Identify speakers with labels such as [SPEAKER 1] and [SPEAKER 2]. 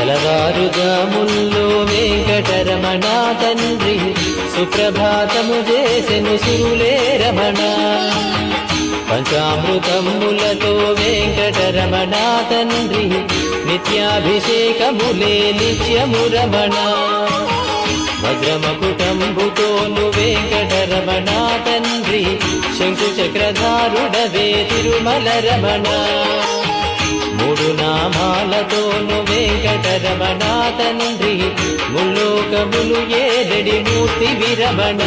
[SPEAKER 1] తెల్లవారుజాముల్లో వెంకటరమణ తండ్రి సుప్రభాతము చేసెను సురులే రమణ. పంచామృతములతో వెంకటరమణ తండ్రి నిత్యాభిషేకములే నిత్యము రమణ. వజ్రమకుటంబుతోను వెంకటరమణ తండ్రి శంకు చక్రధారుడవే తిరుమల రమణ. మూడు నామాలతోను వెంకటరమణ తండ్రి ముల్లోకములు ఏదడి మూర్తి విరమణ.